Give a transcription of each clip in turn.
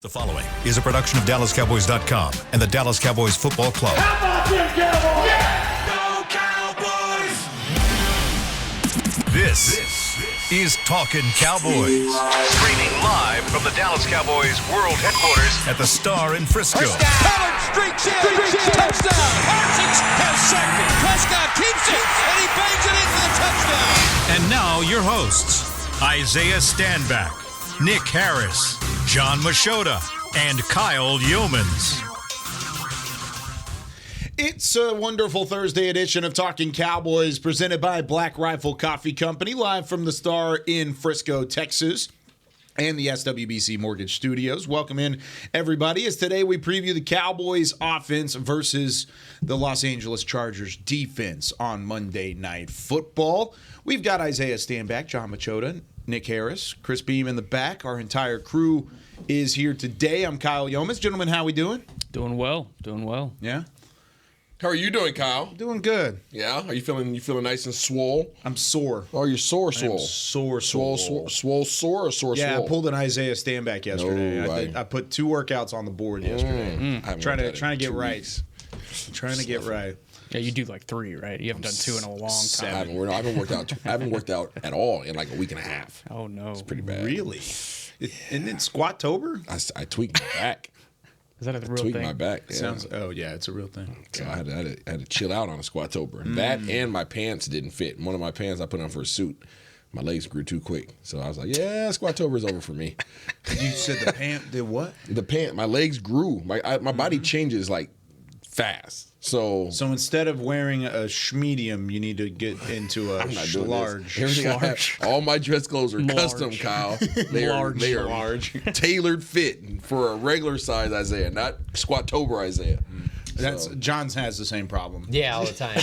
The following is a production of DallasCowboys.com and the Dallas Cowboys Football Club. How about them Cowboys? Yeah! Go Cowboys! This is Talkin Cowboys. Streaming live from the Dallas Cowboys World Headquarters at the Star in Frisco. Pollard streaks in. Touchdown. Parsons has sacked it. Prescott keeps it, and he bangs it in for the touchdown. And now your hosts, Isaiah Stanback, Nick Harris, John Machota, and Kyle Yeomans. It's a wonderful Thursday edition of Talkin Cowboys presented by Black Rifle Coffee Company, live from the Star in Frisco, Texas, and the SWBC Mortgage Studios. Welcome in, everybody, as today we preview the Cowboys offense versus the Los Angeles Chargers defense on Monday Night Football. We've got Isaiah Stanback, John Machota, Nick Harris, Chris Beam in the back. Our entire crew is here today. I'm Kyle Yeomans. Gentlemen, how we doing? Doing well. Yeah? How are you doing, Kyle? Doing good. Yeah? Are you feeling nice and swole? I'm sore. Oh, you're sore. Swole Swole sore or sore Yeah, swole? I pulled an Isaiah Stanback yesterday. No, I put 2 workouts on the board yesterday. Trying to get right. Trying to get right. Yeah, you do like 3, right? You haven't done 2 in a long time. I haven't worked out at all in like a week and a half. Oh, no. It's pretty bad. Really? Isn't it Squattober? I tweaked my back. Is that a real Tweaked thing? my back. Yeah. Sounds. Oh yeah, it's a real thing. So I had to chill out on a Squattober. That and my pants didn't fit. One of my pants I put on for a suit. My legs grew too quick. So I was like, yeah, Squattober's over for me. You said the pant did what? My legs grew. My body changes like fast. So instead of wearing a schmedium, you need to get into a large. All my dress clothes are custom, Kyle. They are large. Tailored fit for a regular size Isaiah, not Squattober Isaiah. John's has the same problem. Yeah, all the time.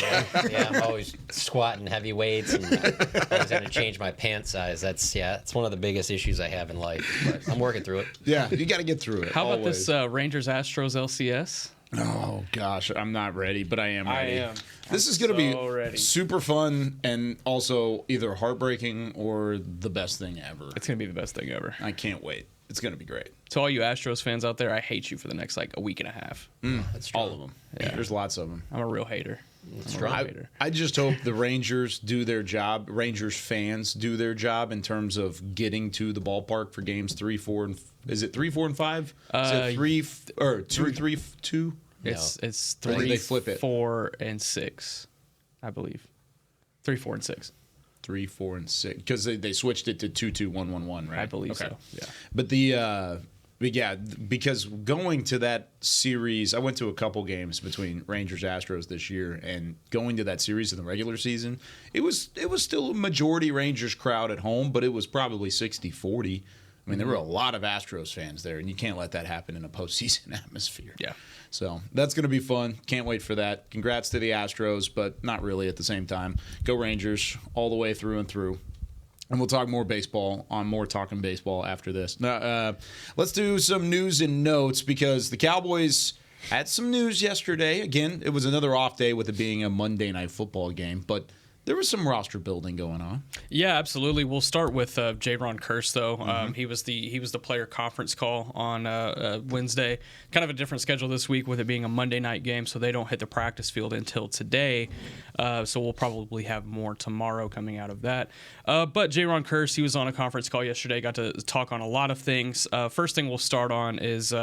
Yeah, I'm always squatting heavy weights and always having to change my pant size. It's one of the biggest issues I have in life. But I'm working through it. Yeah, you got to get through it. How about this Rangers Astros LCS? Oh gosh, I'm not ready, but I am ready. I am. This is going to be ready. super fun and also either heartbreaking or the best thing ever. It's going to be the best thing ever. I can't wait. It's going to be great. To all you Astros fans out there, I hate you for the next a week and a half. That's true. All of them. Yeah. There's lots of them. I'm a real hater. I just hope the Rangers do their job. Rangers fans do their job in terms of getting to the ballpark for games 3, 4, and is it 3, 4, and 5? Is it 3 or 2, 3, 2? It's Or 3, did they flip it? 4, and 6, I believe. 3, 4, and 6. 3, 4, and 6 because they switched it to 2, 2, 1, 1, 1, right? I believe so. Yeah. But because going to that series, I went to a couple games between Rangers Astros this year, and going to that series in the regular season, it was still a majority Rangers crowd at home, but it was probably 60-40. I mean, there were a lot of Astros fans there, and you can't let that happen in a postseason atmosphere. Yeah. So that's going to be fun. Can't wait for that. Congrats to the Astros, but not really at the same time. Go Rangers all the way through and through. And we'll talk more baseball on more Talking Baseball after this. Now, let's do some news and notes because the Cowboys had some news yesterday. Again, it was another off day with it being a Monday Night Football game, but there was some roster building going on. Yeah, absolutely. We'll start with J-Ron Curse, though. He was the player conference call on Wednesday. Kind of a different schedule this week with it being a Monday night game, so they don't hit the practice field until today. So we'll probably have more tomorrow coming out of that. But J-Ron Curse, he was on a conference call yesterday, got to talk on a lot of things. First thing we'll start on is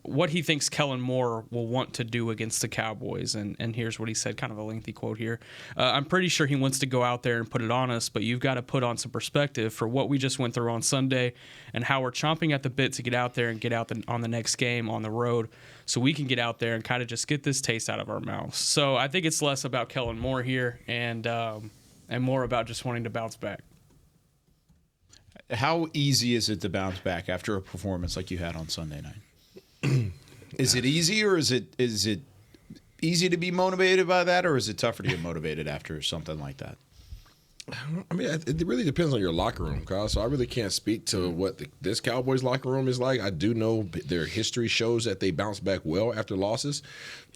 what he thinks Kellen Moore will want to do against the Cowboys. And here's what he said, kind of a lengthy quote here. I'm pretty sure he wants to go out there and put it on us, but you've got to put on some perspective for what we just went through on Sunday and how we're chomping at the bit to get out there and get out on the next game on the road so we can get out there and kind of just get this taste out of our mouths. So I think it's less about Kellen Moore here and more about just wanting to bounce back. How easy is it to bounce back after a performance like you had on Sunday night? Is it easy, or is it easy to be motivated by that, or is it tougher to get motivated after something like that? I mean, it really depends on your locker room, Kyle. So I really can't speak to what this Cowboys locker room is like. I do know their history shows that they bounce back well after losses.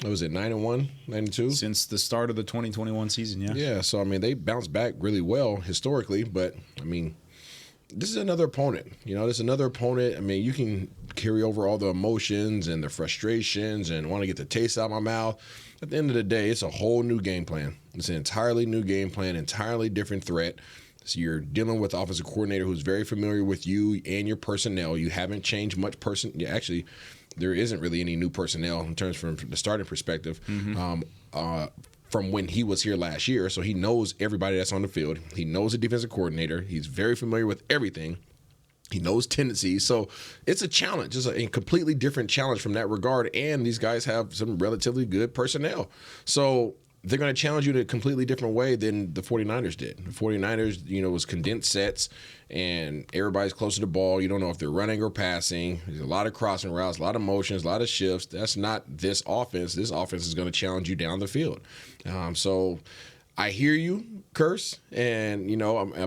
What was it, 9-1, 9-2? Since the start of the 2021 season, yeah. Yeah, so I mean, they bounce back really well historically, but I mean, this is another opponent. This is another opponent. I mean, you can carry over all the emotions and the frustrations and want to get the taste out of my mouth. At the end of the day, it's a whole new game plan. It's an entirely new game plan, entirely different threat. So you're dealing with the offensive coordinator who's very familiar with you and your personnel. You haven't changed much actually, there isn't really any new personnel in terms from the starting perspective. From when he was here last year. So he knows everybody that's on the field. He knows the defensive coordinator. He's very familiar with everything. He knows tendencies. So it's a challenge. It's a completely different challenge from that regard. And these guys have some relatively good personnel. So they're going to challenge you in a completely different way than the 49ers did. The 49ers, was condensed sets, and everybody's close to the ball. You don't know if they're running or passing. There's a lot of crossing routes, a lot of motions, a lot of shifts. That's not this offense. This offense is going to challenge you down the field. So I hear you, Curse, and,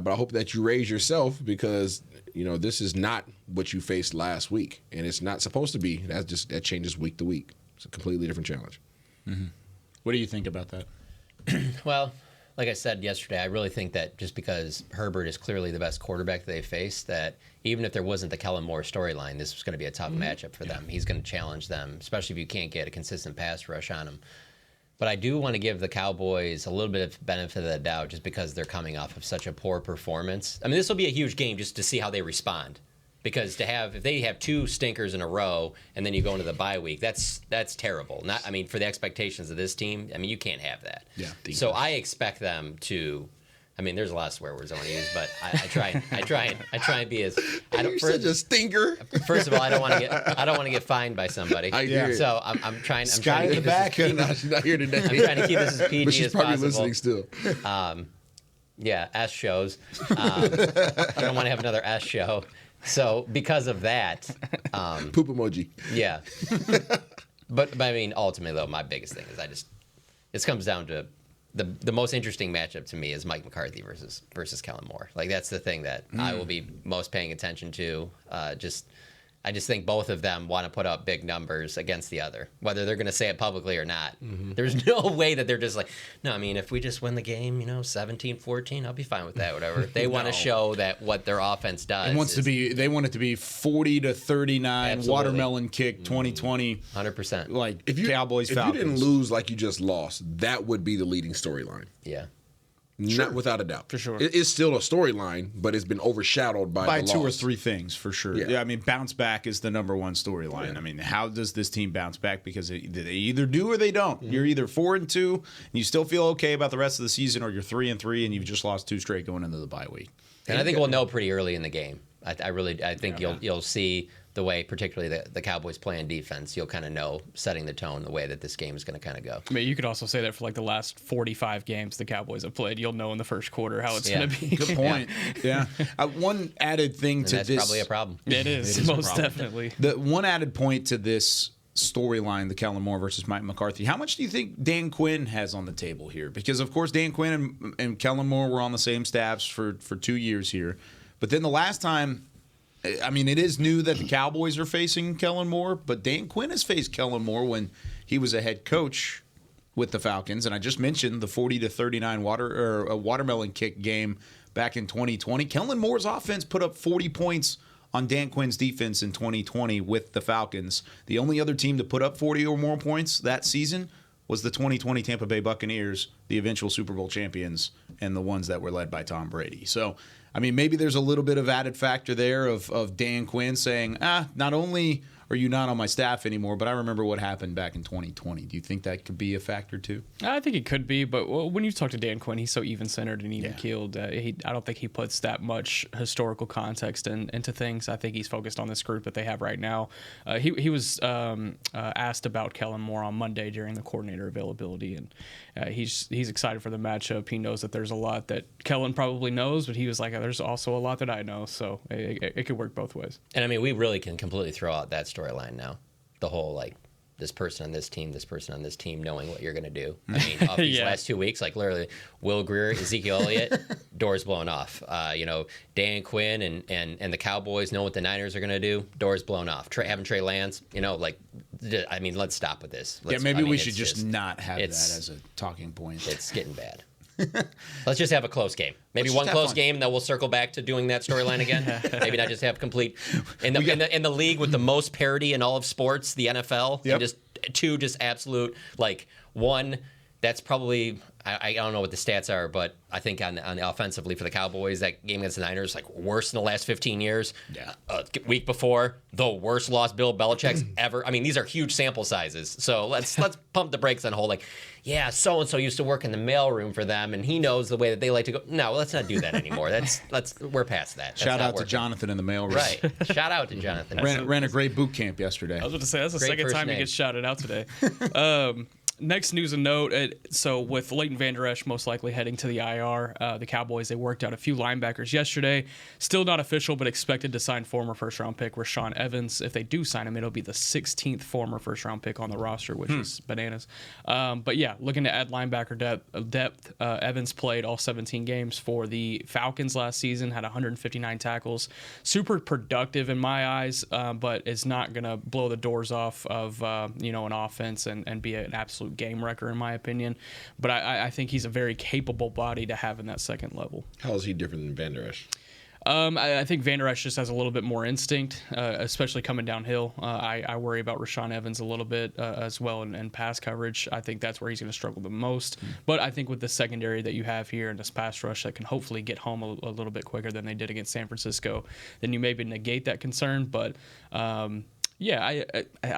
but I hope that you raise yourself because, this is not what you faced last week, and it's not supposed to be. That changes week to week. It's a completely different challenge. Mm-hmm. What do you think about that? Well, like I said yesterday, I really think that just because Herbert is clearly the best quarterback they faced, that even if there wasn't the Kellen Moore storyline, this was going to be a tough matchup for them. He's going to challenge them, especially if you can't get a consistent pass rush on him. But I do want to give the Cowboys a little bit of benefit of the doubt just because they're coming off of such a poor performance. I mean, this will be a huge game just to see how they respond. Because if they have two stinkers in a row and then you go into the bye week, that's terrible. For the expectations of this team, you can't have that. Yeah. So I expect them to. There's a lot of swear words I want to use, but I try and be as. You're such a stinker. First of all, I don't want to get fined by somebody. I hear it. So I'm trying. Sky to in the back. She's not here today. I'm trying to keep this as PG but she's as probably possible. listening still. Yeah, S shows. I don't want to have another S show. So because of that, poop emoji. Yeah. but ultimately though, my biggest thing is this comes down to the most interesting matchup to me is Mike McCarthy versus Kellen Moore. Like that's the thing that I will be most paying attention to. I just think both of them want to put up big numbers against the other, whether they're going to say it publicly or not. Mm-hmm. There's no way that they're just like, no, if we just win the game, 17-14, I'll be fine with that, whatever. They want to show that what their offense does. They want it to be 40-39, Absolutely. Watermelon kick, 2020. 100%. Like Falcons. If you didn't lose like you just lost, that would be the leading storyline. Yeah. Not without a doubt. For sure. It is still a storyline, but it's been overshadowed by the two loss. or three things, for sure. Yeah. Bounce back is the number one storyline. Yeah. How does this team bounce back? Because they either do or they don't. Mm-hmm. You're either 4-2 and you still feel okay about the rest of the season, or you're 3-3 and you've just lost two straight going into the bye week. And I think we'll know pretty early in the game. I think you'll see the way, particularly the Cowboys playing defense, you'll kind of know setting the tone the way that this game is going to kind of go. You could also say that for the last 45 games the Cowboys have played, you'll know in the first quarter how it's going to be. Good point. Yeah. One added thing to that's this. That's probably a problem. It is most definitely. The one added point to this storyline, the Kellen Moore versus Mike McCarthy. How much do you think Dan Quinn has on the table here? Because, of course, Dan Quinn and Kellen Moore were on the same staffs for 2 years here. But then the last time, it is new that the Cowboys are facing Kellen Moore, but Dan Quinn has faced Kellen Moore when he was a head coach with the Falcons. And I just mentioned the 40-39 watermelon kick game back in 2020. Kellen Moore's offense put up 40 points on Dan Quinn's defense in 2020 with the Falcons. The only other team to put up 40 or more points that season was the 2020 Tampa Bay Buccaneers, the eventual Super Bowl champions, and the ones that were led by Tom Brady. So, maybe there's a little bit of added factor there of Dan Quinn saying, not only are you not on my staff anymore, but I remember what happened back in 2020. Do you think that could be a factor too? I think it could be, but when you talk to Dan Quinn, he's so even-centered and even-keeled. I don't think he puts that much historical context into things. I think he's focused on this group that they have right now. He was asked about Kellen Moore on Monday during the coordinator availability, and he's excited for the matchup. He knows that there's a lot that Kellen probably knows, but he was like, there's also a lot that I know, so it could work both ways. And we really can completely throw out that storyline now. The whole this person on this team knowing what you're going to do. Off these last 2 weeks, literally Will Grier, Ezekiel Elliott, doors blown off. Dan Quinn and the Cowboys know what the Niners are going to do. Doors blown off. Having Trey Lance, let's stop with this. Maybe we should just not have that as a talking point. It's getting bad. Let's just have a close game. Maybe one close game, then we'll circle back to doing that storyline again. Maybe not just have complete in the league with the most parity in all of sports, the NFL, and just two just absolute one. That's probably I don't know what the stats are, but I think on the offensively for the Cowboys, that game against the Niners worst in the last 15 years. Yeah. Week before, the worst loss Bill Belichick's ever. I mean, these are huge sample sizes. So let's pump the brakes on whole so and so used to work in the mailroom for them, and he knows the way that they like to go. No, let's not do that anymore. We're past that. Shout out to Jonathan in the mailroom. Right. Shout out to Jonathan. Ran a great boot camp yesterday. I was about to say that's the second time he gets shouted out today. Next news and note, so with Leighton Vander Esch most likely heading to the IR, the Cowboys, they worked out a few linebackers yesterday. Still not official, but expected to sign former first-round pick Rashaan Evans. If they do sign him, it'll be the 16th former first-round pick on the roster, which is bananas. But yeah, looking to add linebacker depth. Evans played all 17 games for the Falcons last season, had 159 tackles. Super productive in my eyes, but is not going to blow the doors off of an offense and be an absolute game wrecker in my opinion, but I think he's a very capable body to have in that second level. How is he different than Vander Esch? I think Vander Esch just has a little bit more instinct, especially coming downhill. I worry about Rashaan Evans a little bit as well in pass coverage. I think that's where he's going to struggle the most. But I think with the secondary that you have here and this pass rush that can hopefully get home a little bit quicker than they did against San Francisco, then you maybe negate that concern. But I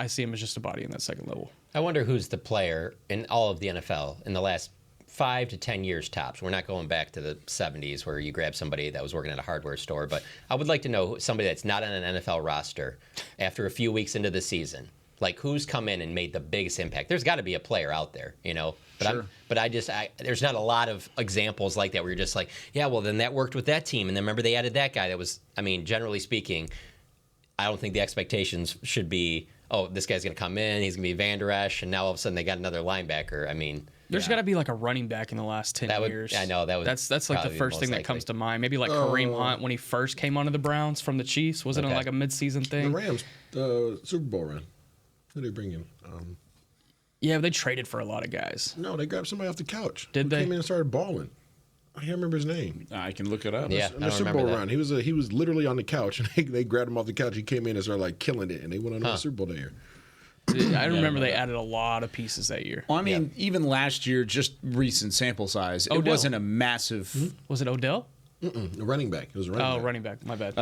see him as just a body in that second level. I wonder who's the player in all of the NFL in the last 5 to 10 years tops. We're not going back to the 70s where you grab somebody that was working at a hardware store, but I would like to know somebody that's not on an NFL roster after a few weeks into the season. Who's come in and made the biggest impact? There's got to be a player out there, But sure. There's not a lot of examples like that where you're just then that worked with that team, and then remember they added that guy that was. I mean, generally speaking, I don't think the expectations should be, this guy's going to come in, he's going to be Vander Esch, and now all of a sudden they got another linebacker. I mean, there's got to be a running back in the last 10 years. I know that was. That's the first thing that comes to mind. Maybe Kareem Hunt when he first came onto the Browns from the Chiefs. Was it a mid-season thing? The Rams, Super Bowl run. Who did they bring in? Yeah, they traded for a lot of guys. No, they grabbed somebody off the couch. Did they? Came in and started balling. I can't remember his name. I can look it up. Yeah, the Super Bowl run. He was literally on the couch, and they grabbed him off the couch. He came in and started killing it, and they went on the Super Bowl that year. I remember they added a lot of pieces that year. Well, I mean, even last year, just recent sample size, it wasn't a massive. Was it Odell? A running back. It was a running back. Oh, running back. My bad.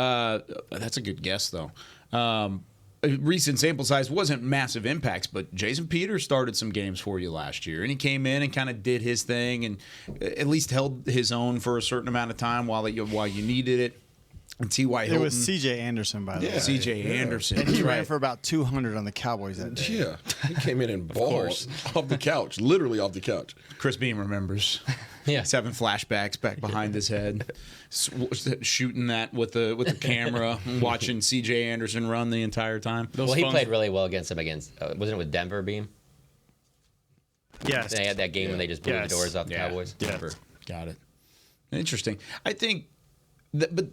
That's a good guess, though. Recent sample size wasn't massive impacts, but Jason Peters started some games for you last year, and he came in and kind of did his thing and at least held his own for a certain amount of time while you needed it. And T.Y. Hilton. It was C.J. Anderson, by the way. C.J. Anderson. And he ran for about 200 on the Cowboys that day. Yeah. He came in and balled off the couch, literally off the couch. Chris Beam remembers. Yeah. He's having flashbacks back behind his head, shooting that with the camera, watching C.J. Anderson run the entire time. He played really well against him wasn't it with Denver, Beam? Yes. They had that game when they just blew the doors off the Cowboys. Denver. Got it. Interesting. I think but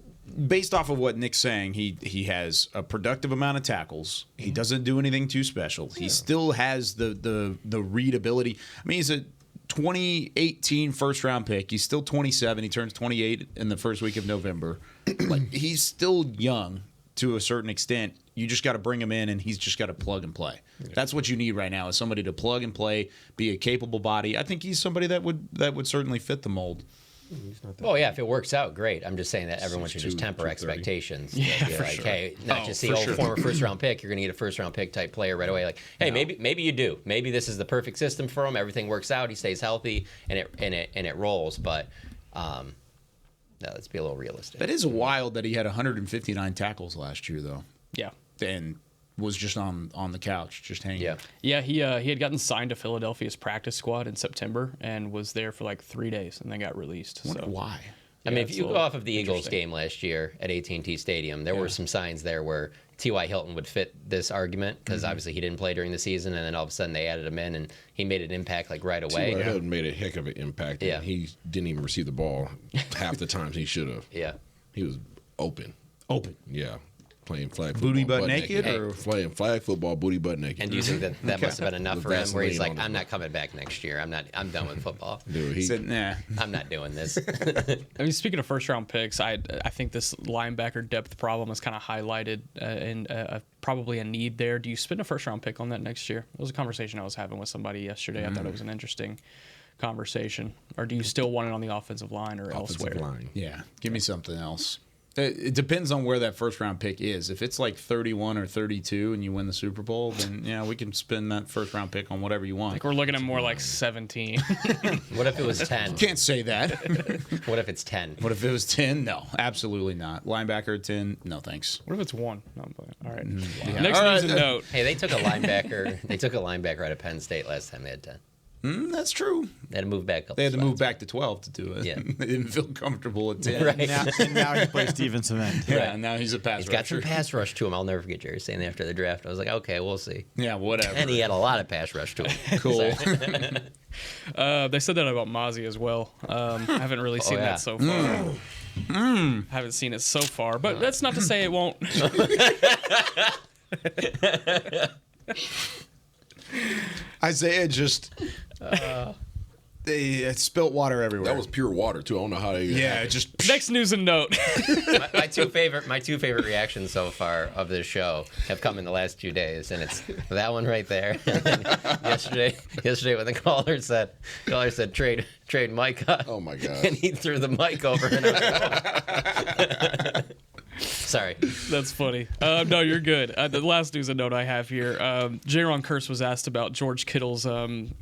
based off of what Nick's saying, he has a productive amount of tackles. He doesn't do anything too special. He still has the readability. I mean, he's a 2018 first-round pick. He's still 27. He turns 28 in the first week of November. He's still young to a certain extent. You just got to bring him in, and he's just got to plug and play. Yeah. That's what you need right now is somebody to plug and play, be a capable body. I think he's somebody that would certainly fit the mold. If it works out, great. I'm just saying that everyone should just temper expectations. Yeah, for sure. Hey, not just see former first-round pick. You're going to get a first-round pick type player right away. Maybe you do. Maybe this is the perfect system for him. Everything works out. He stays healthy, and it rolls. But let's be a little realistic. That is wild that he had 159 tackles last year, though. Yeah, and was just on the couch, just hanging. Yeah. He had gotten signed to Philadelphia's practice squad in September and was there for 3 days and then got released. I wonder why? I mean, if you go off of the Eagles game last year at AT&T Stadium, there were some signs there where T.Y. Hilton would fit this argument because obviously he didn't play during the season, and then all of a sudden they added him in and he made an impact right away. T.Y. Hilton made a heck of an impact. Yeah. And he didn't even receive the ball half the times he should have. Yeah. He was open. Open. Yeah. playing flag football. Booty butt naked? Or playing flag football, booty butt naked. And do you think that must have been enough With for him, where he's Vaseline like, on I'm it. not coming back next year. I'm done with football. Dude, he said, nah. I'm not doing this. I mean, speaking of first-round picks, I think this linebacker depth problem is kind of highlighted and probably a need there. Do you spend a first-round pick on that next year? It was a conversation I was having with somebody yesterday. I thought it was an interesting conversation. Or do you still want it on the offensive line or elsewhere? line. Yeah, give me something else. It depends on where that first round pick is. If it's like 31 or 32 and you win the Super Bowl, then yeah, we can spend that first round pick on whatever you want. Like we're looking at more like 17. What if it was 10? Can't say that. What if it's 10? What if it was 10? No, absolutely not. Linebacker 10? No, thanks. What if it's 1? No, I'm playing. All right. Yeah. Next All news right. and note. Hey, they took a linebacker. They took a linebacker out of Penn State last time they had 10. That's true. They had to move back up. They had to move back to 12 to do it. Yeah. They didn't feel comfortable at 10. Right. Now he plays defensive end. Yeah, now he's a pass He's got some rusher. pass rush to him. I'll never forget Jerry saying after the draft. I was like, okay, we'll see. Yeah, whatever. And he had a lot of pass rush to him. Cool. They said that about Mozzie as well. I haven't really seen yeah. that so far. Haven't seen it so far, but that's not to say it won't. Isaiah just they spilt water everywhere. That was pure water too. I don't know how they. yeah, just Next news and note. my two favorite reactions so far of this show have come in the last 2 days, and it's that one right there. And then yesterday when the caller said trade Micah. Oh my god. And he threw the mic over. And sorry. That's funny. No, you're good. The last news and note I have here, Jaron Kearse was asked about George Kittle's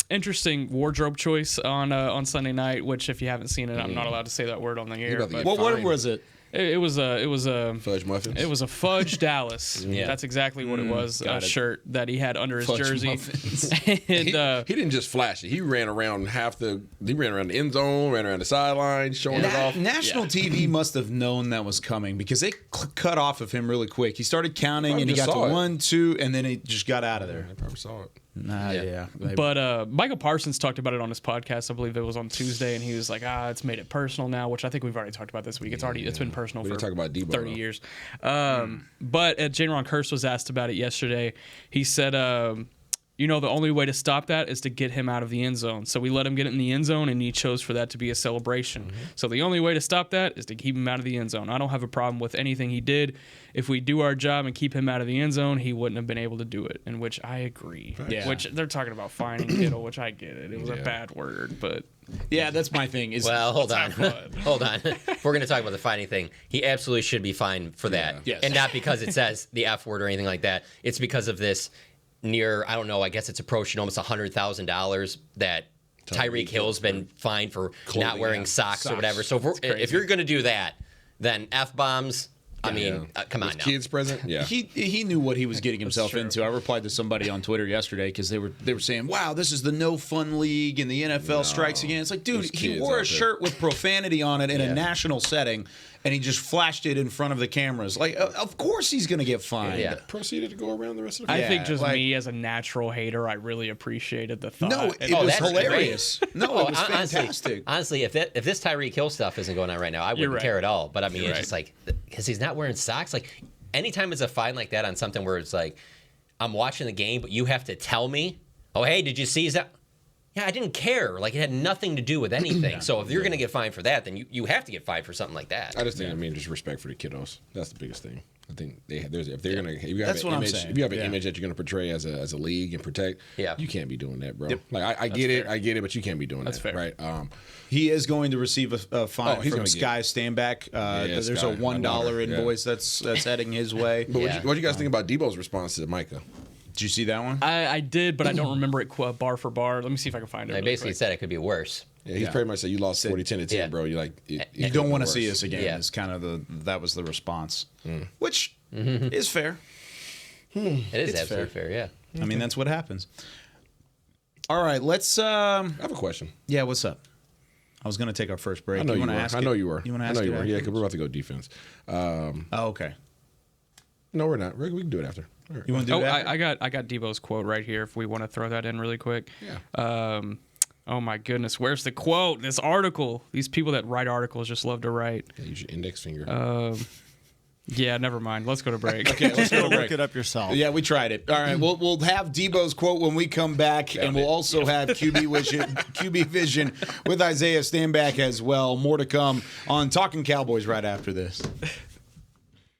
interesting wardrobe choice on Sunday night, which if you haven't seen it, I'm not allowed to say that word on the air. about to But get what fine. was it? it was a Fudge muffins. It was a fudge Dallas. Yeah. That's exactly what it was. got A it. shirt that he had under his Fudge jersey. muffins. And, he didn't just flash it. He ran around He ran around the end zone, ran around the sideline, showing it off. National TV must have known that was coming because they cut off of him really quick. He started counting Probably and he just got to saw it. 1, 2, and then he just got out of there. I probably saw it. Yeah. But Michael Parsons talked about it on his podcast. I believe it was on Tuesday, and he was like, it's made it personal now, which I think we've already talked about this week. It's been personal We for didn't talk about Debo, 30 though. years. But Jaron Kearse was asked about it yesterday. He said, the only way to stop that is to get him out of the end zone. So we let him get it in the end zone, and he chose for that to be a celebration. So the only way to stop that is to keep him out of the end zone. I don't have a problem with anything he did. If we do our job and keep him out of the end zone, he wouldn't have been able to do it, in which I agree. Yeah. Which they're talking about fining Kittle, which I get it. It was a bad word, but Yeah, that's my thing. Is Well, hold on. have fun. Hold on. If we're going to talk about the fining thing, he absolutely should be fined for that. Yes. And not because it says the F word or anything like that. It's because of this I don't know, I guess it's approaching almost $100,000 that Tyreek Hill's been fined for not wearing socks or whatever. So if you're going to do that, then F-bombs, come on now. Kids present? Yeah. he knew what he was getting himself into. I replied to somebody on Twitter yesterday because they were saying, "Wow, this is the no fun league and the NFL strikes again." It's like, dude, There's he kids wore a out there. shirt with profanity on it in a national setting, and he just flashed it in front of the cameras. Like, of course he's going to get fined. Yeah. Proceeded to go around the rest of the I field. think just like- me as a natural hater, I really appreciated the thought. No, it Oh, was that's hilarious. No, it was honestly, fantastic. Honestly, if this Tyreek Hill stuff isn't going on right now, I wouldn't right. care at all. But I mean, You're it's just like because he's not wearing socks. Like anytime it's a fine like that on something where it's like I'm watching the game, but you have to tell me, oh hey, did you see that? Yeah, I didn't care. Like it had nothing to do with anything. So if you're going to get fined for that, then you have to get fined for something like that. I just think, just respect for the kiddos. That's the biggest thing. I think if you have That's an what I'm image, saying. if you have an Yeah. image that you're going to portray as a league and protect, you can't be doing that, bro. Like I get it, but you can't be doing That's that, fair. right? He is going to receive a fine he's from gonna Sky Stanback. There's Sky. a $1 Yeah. invoice that's heading his way. But Yeah. what you guys think about Debo's response to Micah? Did you see that one? I did, but I don't remember it bar for bar. Let me see if I can find it. I really basically quick. said it could be worse. Yeah, he's pretty much said you lost 40-10 to 10, Yeah. bro. You You don't want to see us again. Yeah. Is kind of that was the response, which is fair. It is It's absolutely fair. Yeah. I mean, that's what happens. All right, let's. I have a question. Yeah, what's up? I was going to take our first break. I know you wanna were. ask I it? know you were. You want to I ask know it you were. after? Yeah, because we're about to go defense. Oh, okay. No, we're not. We can do it after. All right. You want to do Oh, that? I got Debo's quote right here. If we want to throw that in really quick. Yeah. Oh my goodness, where's the quote? This article. These people that write articles just love to write. Yeah, use your index finger. Yeah, never mind. Let's go to break. Okay, let's go to break. Look it up yourself. Yeah, we tried it. All right, we'll have Debo's quote when we come back, and we'll also have QB Vision with Isaiah Stanback as well. More to come on Talkin' Cowboys right after this.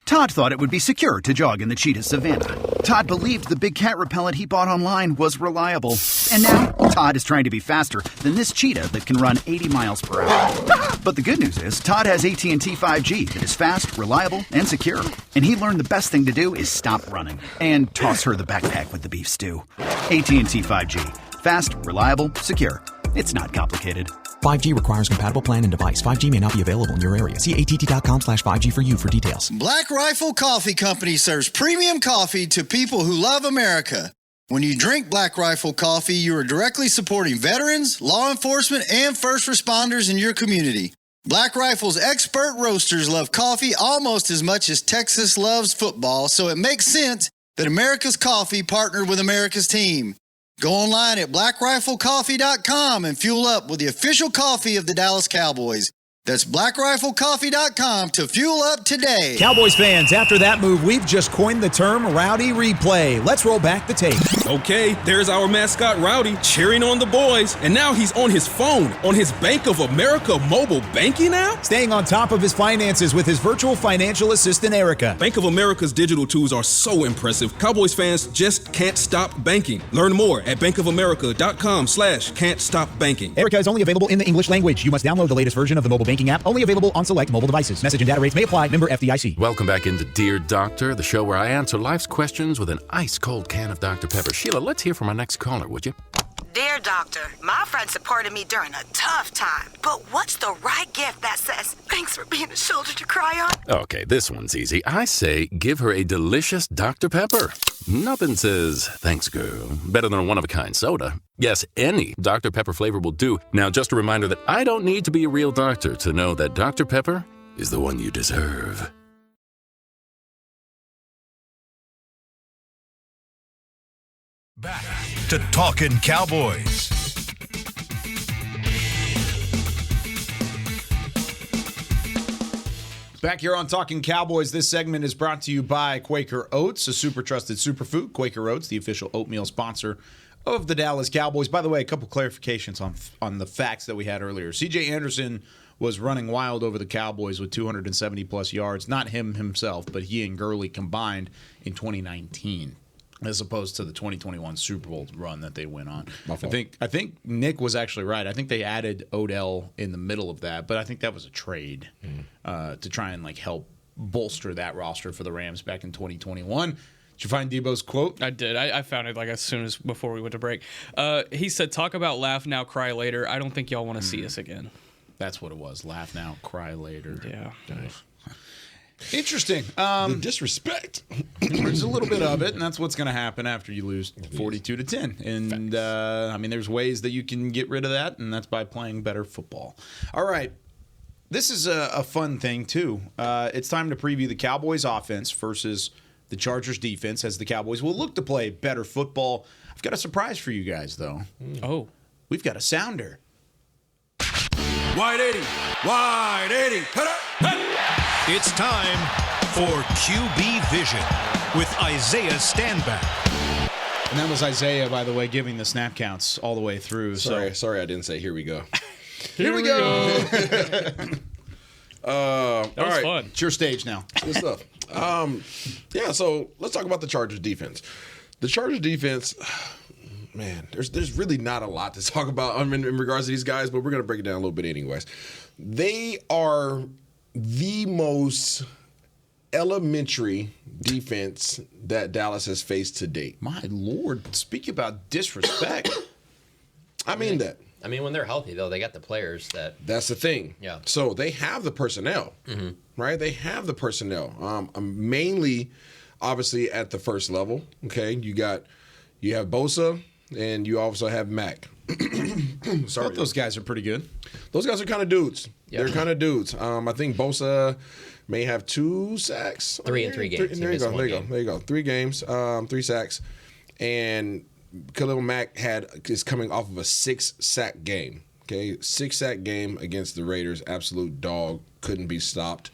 Todd thought it would be secure to jog in the cheetah savanna. Todd believed the big cat repellent he bought online was reliable. And now, Todd is trying to be faster than this cheetah that can run 80 miles per hour. But the good news is, Todd has AT&T 5G that is fast, reliable, and secure. And he learned the best thing to do is stop running and toss her the backpack with the beef stew. AT&T 5G. Fast, reliable, secure. It's not complicated. 5G requires compatible plan and device. 5G may not be available in your area. See att.com/5G for you for details. Black Rifle Coffee Company serves premium coffee to people who love America. When you drink Black Rifle coffee, you are directly supporting veterans, law enforcement, and first responders in your community. Black Rifle's expert roasters love coffee almost as much as Texas loves football, so it makes sense that America's Coffee partnered with America's team. Go online at blackriflecoffee.com and fuel up with the official coffee of the Dallas Cowboys. That's blackriflecoffee.com to fuel up today. Cowboys fans, after that move, we've just coined the term Rowdy Replay. Let's roll back the tape. Okay, there's our mascot Rowdy cheering on the boys, and now he's on his phone, on his Bank of America mobile banking app? Staying on top of his finances with his virtual financial assistant, Erica. Bank of America's digital tools are so impressive. Cowboys fans just can't stop banking. Learn more at bankofamerica.com/can't-stop-banking. Erica is only available in the English language. You must download the latest version of the mobile banking app, only available on select mobile devices. Message and data rates may apply. Member FDIC. Welcome back into Dear Doctor, the show where I answer life's questions with an ice-cold can of Dr. Pepper. Sheila, let's hear from our next caller, would you? Dear Doctor, my friend supported me during a tough time, but what's the right gift that says, thanks for being a shoulder to cry on? Okay, this one's easy. I say give her a delicious Dr. Pepper. Nothing says, thanks, girl, better than a one-of-a-kind soda. Yes, any Dr. Pepper flavor will do. Now, just a reminder that I don't need to be a real doctor to know that Dr. Pepper is the one you deserve. Back to Talkin' Cowboys. Back here on Talkin' Cowboys, this segment is brought to you by Quaker Oats, a super trusted superfood. Quaker Oats, the official oatmeal sponsor of the Dallas Cowboys. By the way, a couple clarifications on the facts that we had earlier. C.J. Anderson was running wild over the Cowboys with 270-plus yards. Not him himself, but he and Gurley combined in 2019. As opposed to the 2021 Super Bowl run that they went on. I think Nick was actually right. I think they added Odell in the middle of that, but I think that was a trade to try and help bolster that roster for the Rams back in 2021. Did you find Debo's quote? I did. I found it as soon as before we went to break. He said, "Talk about laugh now, cry later. I don't think y'all want to see us again." That's what it was. Laugh now, cry later. Yeah. Nice. Interesting. The disrespect. There's a little bit of it, and that's what's going to happen after you lose 42-10. And there's ways that you can get rid of that, and that's by playing better football. All right. This is a fun thing, too. It's time to preview the Cowboys offense versus the Chargers defense, as the Cowboys will look to play better football. I've got a surprise for you guys, though. Oh. We've got a sounder. Wide 80. Wide 80. It's time for QB Vision with Isaiah Stanback. And that was Isaiah, by the way, giving the snap counts all the way through. Sorry, I didn't say here we go. Here we go. That was fun. It's your stage now. Good stuff. So let's talk about the Chargers defense. The Chargers defense, man, there's really not a lot to talk about in regards to these guys, but we're going to break it down a little bit anyways. They are the most elementary defense that Dallas has faced to date. My Lord, speak about disrespect. I mean that. I mean, when they're healthy, though, they got the players that... That's the thing. Yeah. So they have the personnel, right? They have the personnel. Mainly, obviously, at the first level, okay? You have Bosa, and you also have Mac. Sorry. Those guys are pretty good. Those guys are kind of dudes. Yep. They're kind of dudes. I think Bosa may have 2 sacks. 3 in 3 games. There you go. 3 games, 3 sacks. And Khalil Mack is coming off of a 6-sack game. Okay, 6-sack game against the Raiders. Absolute dog. Couldn't be stopped.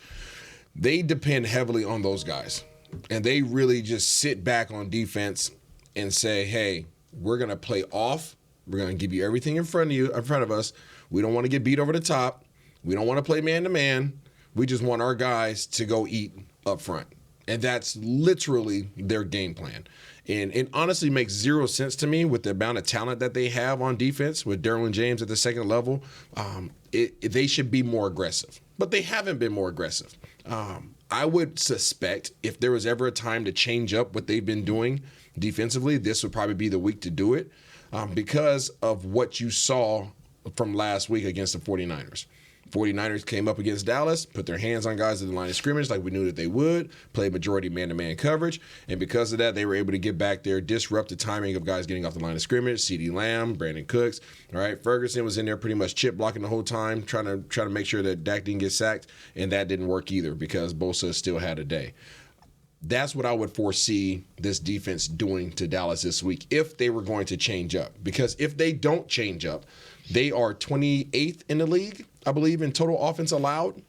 they depend heavily on those guys. And they really just sit back on defense and say, hey, we're going to play off. We're going to give you everything in front of us. We don't want to get beat over the top. We don't want to play man-to-man. We just want our guys to go eat up front. And that's literally their game plan. And it honestly makes zero sense to me with the amount of talent that they have on defense with Derwin James at the second level. They should be more aggressive. But they haven't been more aggressive. I would suspect if there was ever a time to change up what they've been doing defensively, this would probably be the week to do it because of what you saw from last week against the 49ers. 49ers came up against Dallas, put their hands on guys at the line of scrimmage like we knew that they would, played majority man-to-man coverage, and because of that, they were able to get back there, disrupt the timing of guys getting off the line of scrimmage, CeeDee Lamb, Brandon Cooks, all right? Ferguson was in there pretty much chip blocking the whole time, trying to make sure that Dak didn't get sacked, and that didn't work either because Bosa still had a day. That's what I would foresee this defense doing to Dallas this week if they were going to change up. Because if they don't change up, they are 28th in the league, I believe, in total offense allowed,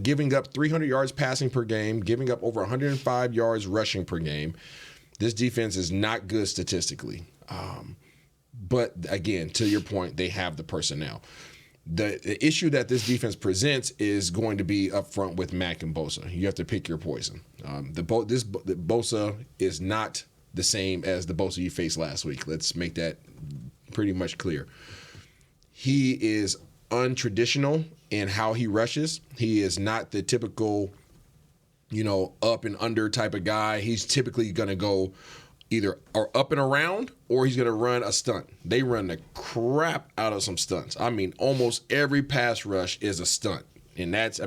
giving up 300 yards passing per game, giving up over 105 yards rushing per game. This defense is not good statistically. But, again, to your point, they have the personnel. The issue that this defense presents is going to be up front with Mack and Bosa. You have to pick your poison. The Bosa is not the same as the Bosa you faced last week. Let's make that pretty much clear. He is untraditional in how he rushes. He is not the typical, up and under type of guy. He's typically going to go either or up and around, or he's going to run a stunt. They run the crap out of some stunts. I mean, almost every pass rush is a stunt. And that's,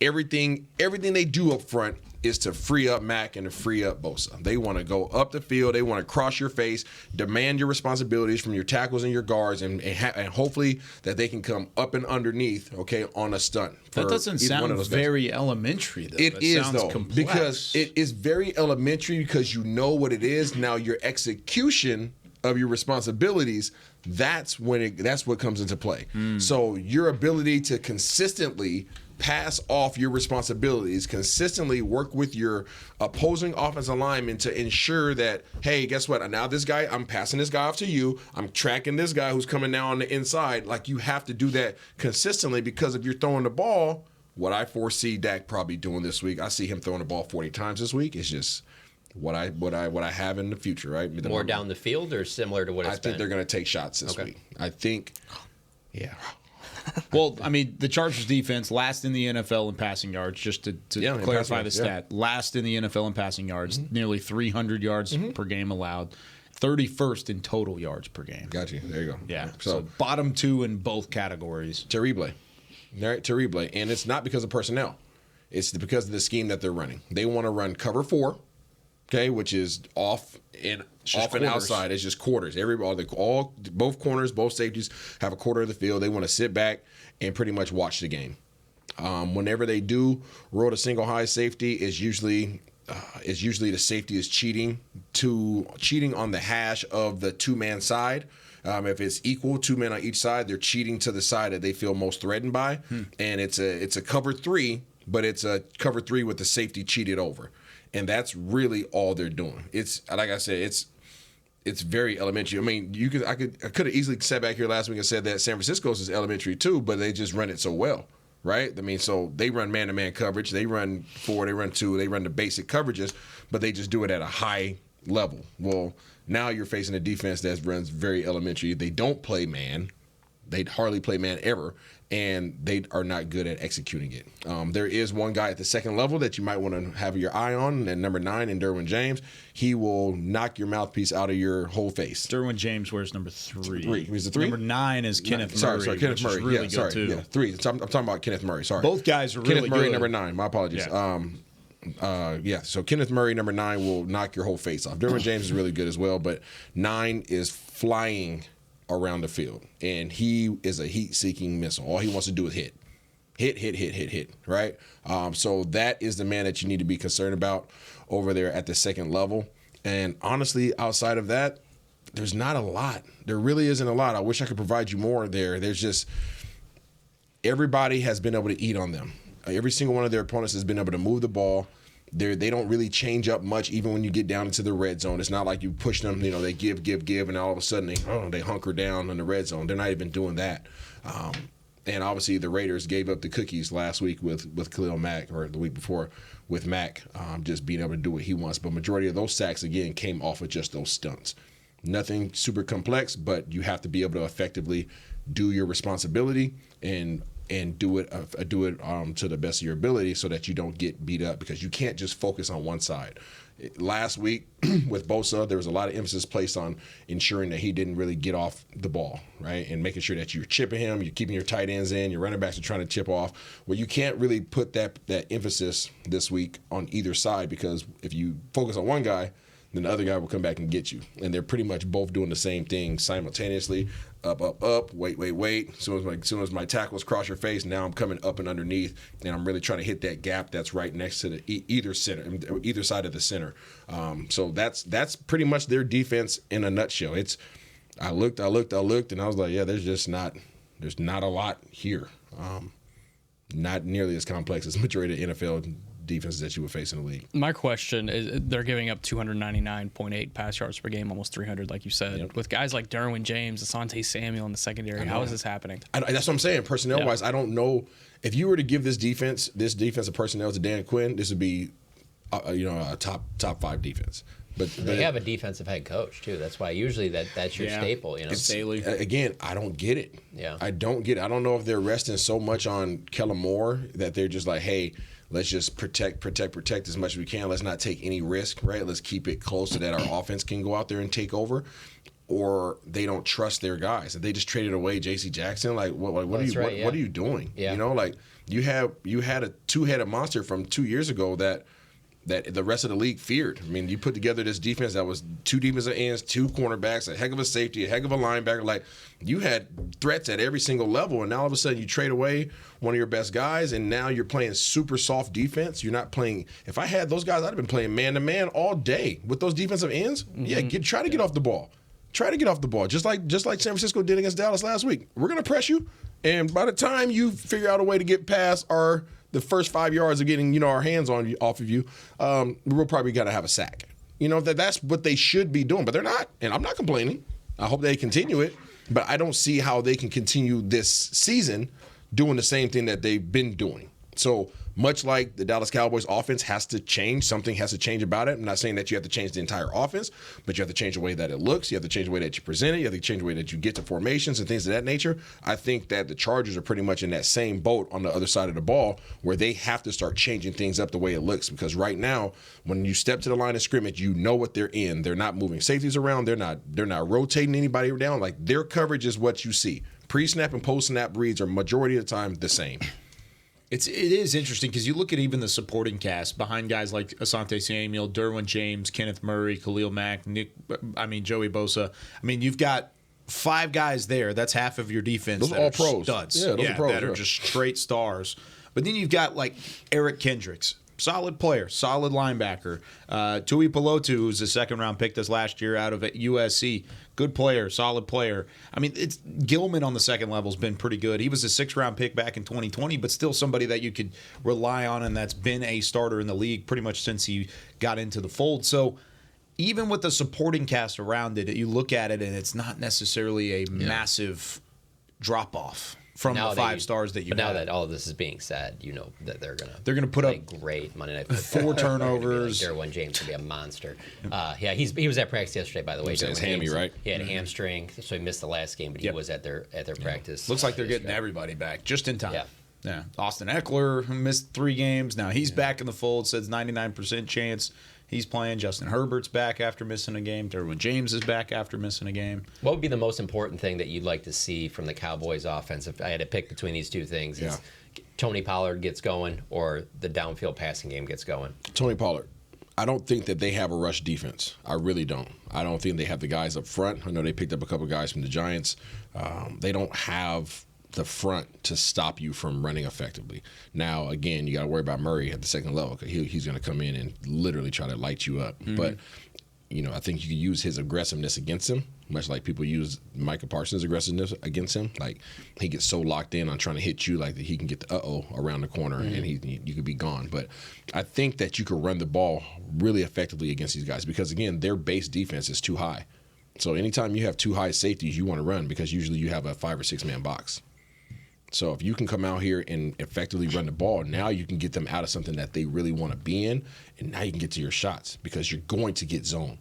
everything they do up front is to free up Mack and to free up Bosa. They want to go up the field. They want to cross your face, demand your responsibilities from your tackles and your guards, and hopefully that they can come up and underneath, on a stunt. That doesn't sound very elementary, though. It is, though, complex. Because it is very elementary because you know what it is. Now, your execution of your responsibilities, that's what comes into play. So your ability to consistently pass off your responsibilities, consistently work with your opposing offensive lineman to ensure that, hey, guess what? Now this guy, I'm passing this guy off to you. I'm tracking this guy who's coming down on the inside. Like, you have to do that consistently because if you're throwing the ball, what I foresee Dak probably doing this week, I see him throwing the ball 40 times this week. It's just what I have in the future, right? More down the field or similar to what it's been? I think they're going to take shots this week. I think, yeah. Well, the Chargers defense last in the NFL in passing yards, just to clarify the stat. Last in the NFL in passing yards, nearly 300 yards per game allowed, 31st in total yards per game. Got you. There you go. Yeah. So bottom two in both categories. Terrible. And it's not because of personnel. It's because of the scheme that they're running. They want to run cover 4, which is off and outside. It's just quarters. Both corners, both safeties have a quarter of the field. They want to sit back and pretty much watch the game. Whenever they do roll a single high safety, is usually the safety is cheating on the hash of the two-man side. If it's equal, 2 men on each side, they're cheating to the side that they feel most threatened by, and it's a cover 3, but it's a cover 3 with the safety cheated over. And that's really all they're doing. It's like I said, it's very elementary. I could have easily sat back here last week and said that San Francisco's is elementary too, but they just run it so well, right? So they run man-to-man coverage, they run 4, they run 2, they run the basic coverages, but they just do it at a high level. Well, now you're facing a defense that runs very elementary. They don't play man. They hardly play man ever, and they are not good at executing it. There is one guy at the second level that you might want to have your eye on, and number 9 in Derwin James. He will knock your mouthpiece out of your whole face. Derwin James wears number 3. He's the 3? Number 9 is Kenneth Murray. Sorry, Kenneth Murray. Really good too. Yeah, 3. I'm talking about Kenneth Murray. Sorry. Both guys are really Kenneth Murray, good. number 9. My apologies. Yeah. So Kenneth Murray, number 9, will knock your whole face off. Derwin James is really good as well, but 9 is flying around the field, and he is a heat-seeking missile. All he wants to do is hit, right? So that is the man that you need to be concerned about over there at the second level. And honestly, outside of that, there's not a lot. There really isn't a lot. I wish I could provide you more there. There's just everybody has been able to eat on them. Every single one of their opponents has been able to move the ball. They don't really change up much, even when you get down into the red zone. It's not like you push them, they give, and all of a sudden they hunker down in the red zone. They're not even doing that. And obviously the Raiders gave up the cookies last week with Khalil Mack, or the week before with Mack, just being able to do what he wants. But majority of those sacks, again, came off of just those stunts. Nothing super complex, but you have to be able to effectively do your responsibility and do it to the best of your ability so that you don't get beat up, because you can't just focus on one side. Last week with Bosa, there was a lot of emphasis placed on ensuring that he didn't really get off the ball, right? And making sure that you're chipping him, you're keeping your tight ends in, your running backs are trying to chip off. Well, you can't really put that emphasis this week on either side, because if you focus on one guy, then the other guy will come back and get you. And they're pretty much both doing the same thing simultaneously. Up, wait. As soon as my tackles cross your face, now I'm coming up and underneath, and I'm really trying to hit that gap that's right next to the either side of the center. So that's pretty much their defense in a nutshell. I looked, and I was like, yeah, there's not a lot here. Not nearly as complex as the majority of NFL defenses that you would face in the league. My question is, they're giving up 299.8 pass yards per game, almost 300, like you said. Yep. With guys like Derwin James, Asante Samuel in the secondary, how is this happening? That's what I'm saying. Personnel-wise, I don't know. If you were to give this defensive personnel to Dan Quinn, this would be a top 5 defense. But they have a defensive head coach too. That's why usually that's your staple. It's Staley. Again, I don't get it. Yeah, I don't get it. I don't know if they're resting so much on Kellen Moore that they're just like, hey, let's just protect as much as we can. Let's not take any risk, right? Let's keep it close so that our offense can go out there and take over. Or they don't trust their guys. If they just traded away J.C. Jackson, like what are you doing? Yeah. You had a two-headed monster from 2 years ago that the rest of the league feared. I mean, you put together this defense that was 2 defensive ends, 2 cornerbacks, a heck of a safety, a heck of a linebacker. Like, you had threats at every single level, and now all of a sudden you trade away one of your best guys, and now you're playing super soft defense. You're not playing – if I had those guys, I'd have been playing man-to-man all day with those defensive ends. Mm-hmm. Yeah, try to get off the ball. Try to get off the ball, just like San Francisco did against Dallas last week. We're going to press you, and by the time you figure out a way to get past the first 5 yards of getting our hands off of you, we'll probably got to have a sack. That's what they should be doing, but they're not, and I'm not complaining. I hope they continue it, but I don't see how they can continue this season doing the same thing that they've been doing. So much like the Dallas Cowboys offense has to change, something has to change about it. I'm not saying that you have to change the entire offense, but you have to change the way that it looks. You have to change the way that you present it. You have to change the way that you get to formations and things of that nature. I think that the Chargers are pretty much in that same boat on the other side of the ball, where they have to start changing things up the way it looks. Because right now, when you step to the line of scrimmage, you know what they're in. They're not moving safeties around. They're not rotating anybody down. Like, their coverage is what you see. Pre-snap and post-snap reads are majority of the time the same. It is interesting because you look at even the supporting cast behind guys like Asante Samuel, Derwin James, Kenneth Murray, Khalil Mack, Joey Bosa. I mean, you've got 5 guys there. That's half of your defense. Those are all pros. Studs. Yeah, those are pros. That are just straight stars. But then you've got like Eric Kendricks. Solid player, solid linebacker. Tui Pelotu, who's a 2nd-round pick this last year out of USC. Good player, solid player. I mean, Gilman on the second level has been pretty good. He was a 6th-round pick back in 2020, but still somebody that you could rely on and that's been a starter in the league pretty much since he got into the fold. So even with the supporting cast around it, you look at it and it's not necessarily a massive drop-off from the 5 stars that you have. But now that all of this is being said, you know that they're gonna put up great Monday Night Football. 4 turnovers. Derwin James will be a monster. He was at practice yesterday, by the way. His hammy, right? He had a hamstring, so he missed the last game, but he was at their practice. Looks like they're getting everybody back just in time. Yeah. Austin Eckler, who missed 3 games. Now he's back in the fold. Says 99% chance he's playing. Justin Herbert's back after missing a game. Derwin James is back after missing a game. What would be the most important thing that you'd like to see from the Cowboys offense? If I had to pick between these 2 things, is Tony Pollard gets going or the downfield passing game gets going? Tony Pollard. I don't think that they have a rush defense. I really don't. I don't think they have the guys up front. I know they picked up a couple of guys from the Giants. They don't have the front to stop you from running effectively. Now, again, you got to worry about Murray at the second level because he's going to come in and literally try to light you up. Mm-hmm. But, I think you can use his aggressiveness against him. much like people use Micah Parsons' aggressiveness against him. Like, he gets so locked in on trying to hit you, like that he can get the around the corner and you could be gone. But I think that you could run the ball really effectively against these guys because, again, their base defense is too high. So anytime you have too high safeties, you want to run because usually you have a 5 or 6 man box. So if you can come out here and effectively run the ball, now you can get them out of something that they really want to be in, and now you can get to your shots because you're going to get zone.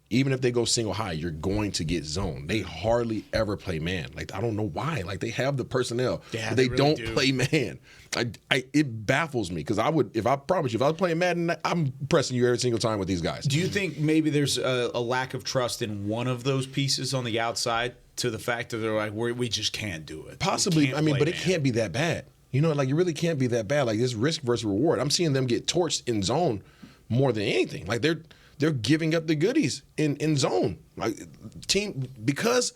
Even if they go single high, you're going to get zone. They hardly ever play man. Like, I don't know why. Like, they have the personnel, but they really don't play man. It baffles me because if I promise you, if I was playing Madden, I'm pressing you every single time with these guys. Do you think maybe there's a lack of trust in one of those pieces on the outside to the fact that they're like, we just can't do it? Possibly. I mean, but it can't be that bad. You know, like, it really can't be that bad. Like, this risk versus reward. I'm seeing them get torched in zone more than anything. Like, they're giving up the goodies in zone. Like, team, because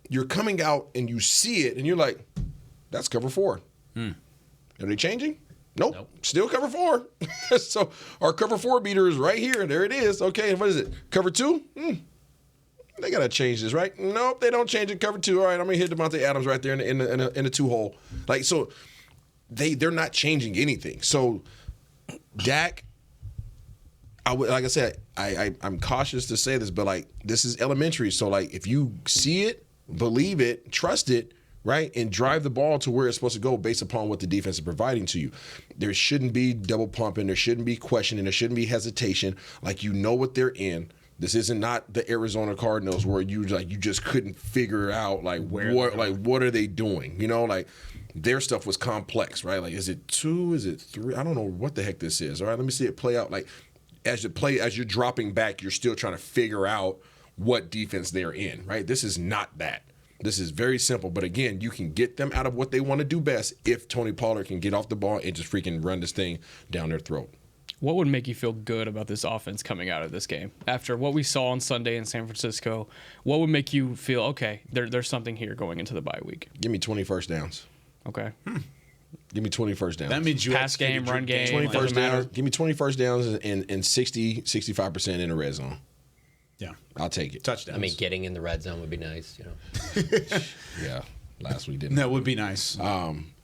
you're coming out and you see it and you're like, that's cover 4. Are they changing? Nope. Still cover 4. So our cover 4 beater is right here. There it is. Okay, what is it? Cover 2? They got to change this, right? Nope, they don't change it. Cover 2. All right, I'm going to hit Devontae Adams right there in the 2-hole. Like, so they're not changing anything. So Dak, like I said, I'm cautious to say this, but, like, this is elementary. So, like, if you see it, believe it, trust it, right, and drive the ball to where it's supposed to go based upon what the defense is providing to you. There shouldn't be double pumping. There shouldn't be questioning. There shouldn't be hesitation. Like, you know what they're in. This isn't not the Arizona Cardinals where you just couldn't figure out what are they doing? You know, like, their stuff was complex, right? Like, is it 2? Is it 3? I don't know what the heck this is. All right, let me see it play out. Like, as you're dropping back, you're still trying to figure out what defense they're in, right? This is not that. This is very simple. But again, you can get them out of what they want to do best if Tony Pollard can get off the ball and just freaking run this thing down their throat. What would make you feel good about this offense coming out of this game? After what we saw on Sunday in San Francisco, what would make you feel, okay, there's something here going into the bye week? Give me 20 first downs. Okay. Give me 20 first downs. That means you pass game, run game. 20 first downs. Give me 20 first downs and 65% in the red zone. Yeah. I'll take it. Touchdowns. I mean, getting in the red zone would be nice, you know. Yeah. Last week didn't. That would be nice.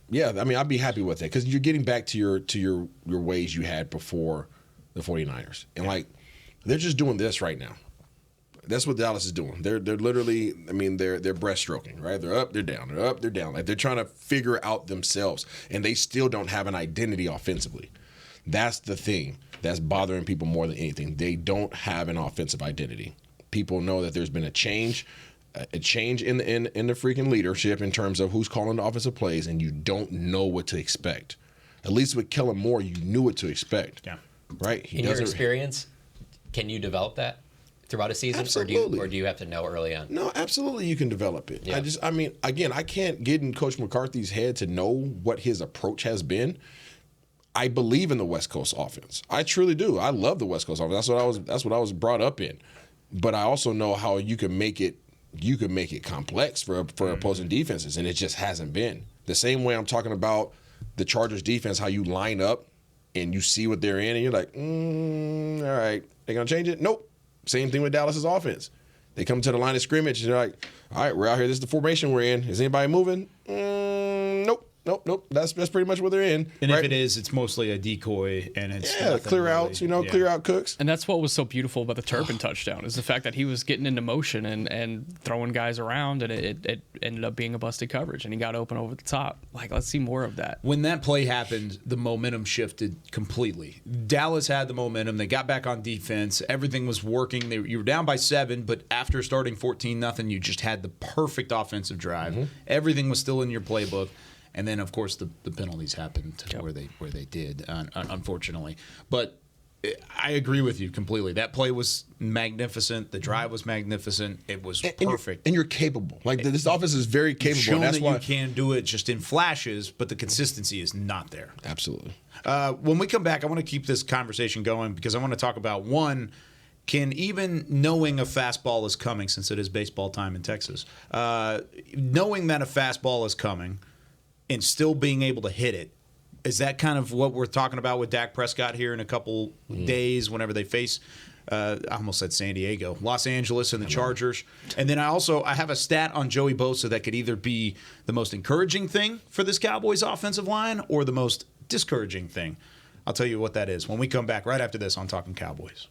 Yeah, I mean, I'd be happy with that because you're getting back to your ways you had before the 49ers. And, like, they're just doing this right now. That's what Dallas is doing. They're literally, I mean, they're breaststroking, right? They're up, they're down. They're up, they're down. Like, they're trying to figure out themselves, and they still don't have an identity offensively. That's the thing that's bothering people more than anything. They don't have an offensive identity. People know that there's been a change in the freaking leadership in terms of who's calling the offensive plays, and you don't know what to expect. At least with Kellen Moore, you knew what to expect. Yeah. Right? In your experience, can you develop that throughout a season? Absolutely. Or do you have to know early on? No, absolutely you can develop it. Yeah. I mean, again, I can't get in Coach McCarthy's head to know what his approach has been. I believe in the West Coast offense. I truly do. I love the West Coast offense. That's what I was brought up in. But I also know how you can make it complex for opposing defenses, and it just hasn't been. The same way I'm talking about the Chargers defense, how you line up and you see what they're in, and you're like, all right, they're going to change it? Nope. Same thing with Dallas's offense. They come to the line of scrimmage, and they're like, all right, we're out here. This is the formation we're in. Is anybody moving? Nope. That's pretty much what they're in. And right? if it is, it's mostly a decoy, and it's clear outs, clear out Cooks. And that's what was so beautiful about the Turpin touchdown is the fact that he was getting into motion and throwing guys around, and it ended up being a busted coverage, and he got open over the top. Like, let's see more of that. When that play happened, the momentum shifted completely. Dallas had the momentum. They got back on defense. Everything was working. You were down by 7, but after starting 14-0, you just had the perfect offensive drive. Mm-hmm. Everything was still in your playbook. And then, of course, the penalties happened where they did, unfortunately. But I agree with you completely. That play was magnificent. The drive was magnificent. It was perfect. And you're capable. Like, this offense is very capable. Shown and that's that why you can do it just in flashes, but the consistency is not there. Absolutely. When we come back, I want to keep this conversation going because I want to talk about, one, can even knowing a fastball is coming, since it is baseball time in Texas, knowing that a fastball is coming and still being able to hit it, is that kind of what we're talking about with Dak Prescott here in a couple days whenever they face I almost said San Diego, Los Angeles, and the Chargers. And then I have a stat on Joey Bosa that could either be the most encouraging thing for this Cowboys offensive line or the most discouraging thing. I'll tell you what that is when we come back right after this on Talkin Cowboys.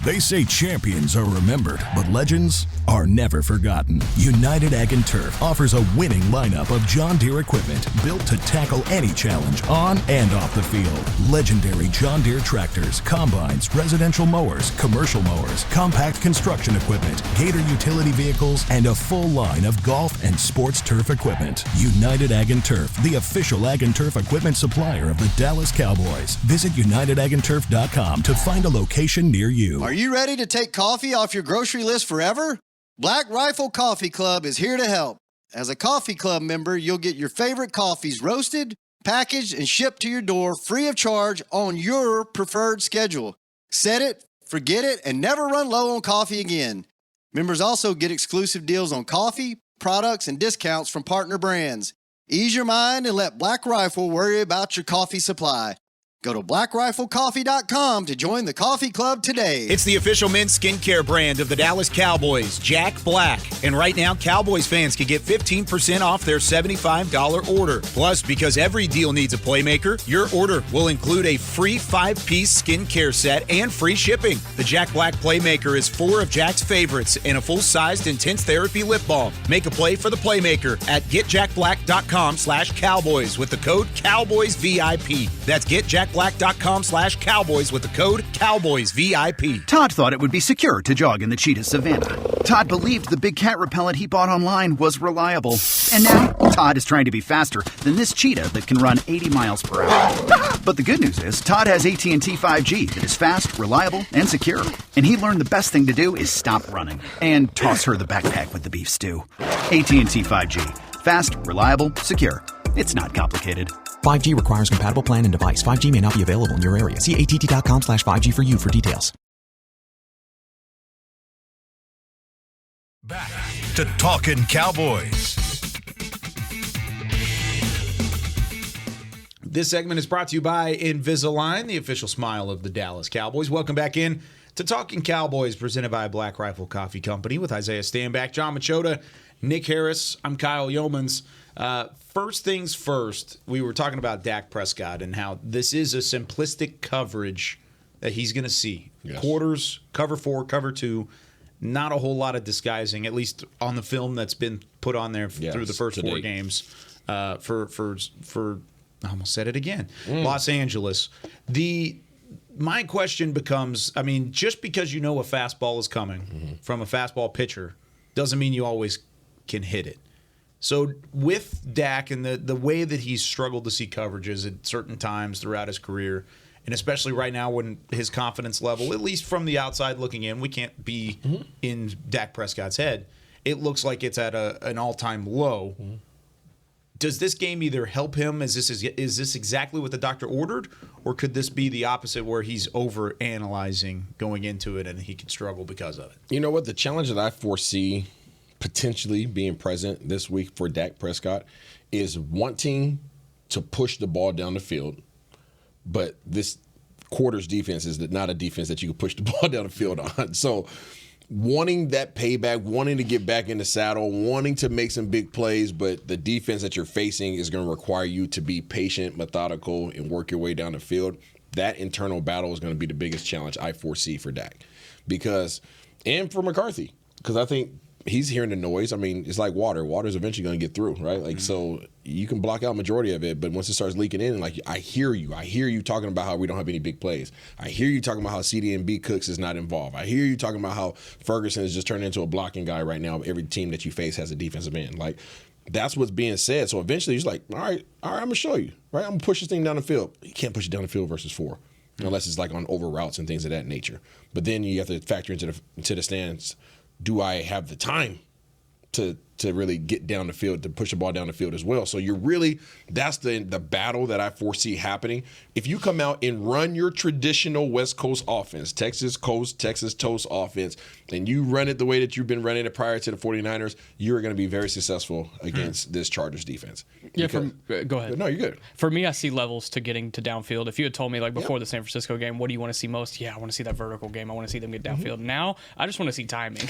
They say champions are remembered, but legends are never forgotten. United Ag & Turf offers a winning lineup of John Deere equipment built to tackle any challenge on and off the field. Legendary John Deere tractors, combines, residential mowers, commercial mowers, compact construction equipment, Gator utility vehicles, and a full line of golf and sports turf equipment. United Ag & Turf, the official Ag & Turf equipment supplier of the Dallas Cowboys. Visit UnitedAgAndTurf.com to find a location near you. Are you ready to take coffee off your grocery list forever? Black Rifle Coffee Club is here to help. As a coffee club member, you'll get your favorite coffees roasted, packaged, and shipped to your door free of charge on your preferred schedule. Set it, forget it, and never run low on coffee again. Members also get exclusive deals on coffee, products, and discounts from partner brands. Ease your mind and let Black Rifle worry about your coffee supply. Go to blackriflecoffee.com to join the coffee club today. It's the official men's skincare brand of the Dallas Cowboys, Jack Black. And right now, Cowboys fans can get 15% off their $75 order. Plus, because every deal needs a playmaker, your order will include a free 5-piece skincare set and free shipping. The Jack Black Playmaker is 4 of Jack's favorites and a full-sized intense therapy lip balm. Make a play for the playmaker at getjackblack.com/Cowboys with the code CowboysVIP. That's getjackblack.com/Cowboys with the code CowboysVIP. Todd thought it would be secure to jog in the cheetah savanna. Todd believed the big cat repellent he bought online was reliable. And now, Todd is trying to be faster than this cheetah that can run 80 miles per hour. But the good news is, Todd has AT&T 5G that is fast, reliable, and secure. And he learned the best thing to do is stop running and toss her the backpack with the beef stew. AT&T 5G. Fast, reliable, secure. It's not complicated. 5G requires compatible plan and device. 5G may not be available in your area. See att.com/5G for you for details. Back to Talkin Cowboys. This segment is brought to you by Invisalign, the official smile of the Dallas Cowboys. Welcome back in to Talkin Cowboys, presented by Black Rifle Coffee Company with Isaiah Stanback, John Machota, Nick Harris. I'm Kyle Yeomans. First things first, we were talking about Dak Prescott and how this is a simplistic coverage that he's going to see. Yes. Quarters, cover 4, cover 2, not a whole lot of disguising, at least on the film that's been put on there through the first 4 games for I almost said it again, Los Angeles. My question becomes, I mean, just because you know a fastball is coming from a fastball pitcher doesn't mean you always can hit it. So with Dak and the way that he's struggled to see coverages at certain times throughout his career, and especially right now when his confidence level, at least from the outside looking in, we can't be in Dak Prescott's head, it looks like it's at an all-time low. Does this game either help him? Is this exactly what the doctor ordered? Or could this be the opposite where he's over-analyzing going into it and he could struggle because of it? You know what? The challenge that I foresee potentially being present this week for Dak Prescott is wanting to push the ball down the field, but this quarter's defense is not a defense that you can push the ball down the field on. So wanting that payback, wanting to get back in the saddle, wanting to make some big plays, but the defense that you're facing is going to require you to be patient, methodical, and work your way down the field. That internal battle is going to be the biggest challenge I foresee for Dak. And for McCarthy, because I think he's hearing the noise. I mean, it's like water. Water's eventually going to get through, right? Like, so you can block out majority of it, but once it starts leaking in, like, I hear you talking about how we don't have any big plays. I hear you talking about how CDMB Cooks is not involved. I hear you talking about how Ferguson is just turning into a blocking guy right now. Every team that you face has a defensive end. Like, that's what's being said. So eventually he's like, all right, I'm going to show you, right? I'm going to push this thing down the field. You can't push it down the field versus 4. Unless it's like on over routes and things of that nature. But then you have to factor into the stands. Do I have the time to to really get down the field, to push the ball down the field as well. So that's the battle that I foresee happening. If you come out and run your traditional West Coast offense, Texas Coast, Texas Toast offense, and you run it the way that you've been running it prior to the 49ers, you're going to be very successful against this Chargers defense. Yeah, go ahead. No, you're good. For me, I see levels to getting to downfield. If you had told me like before the San Francisco game, what do you want to see most? Yeah, I want to see that vertical game. I want to see them get downfield. Now, I just want to see timing.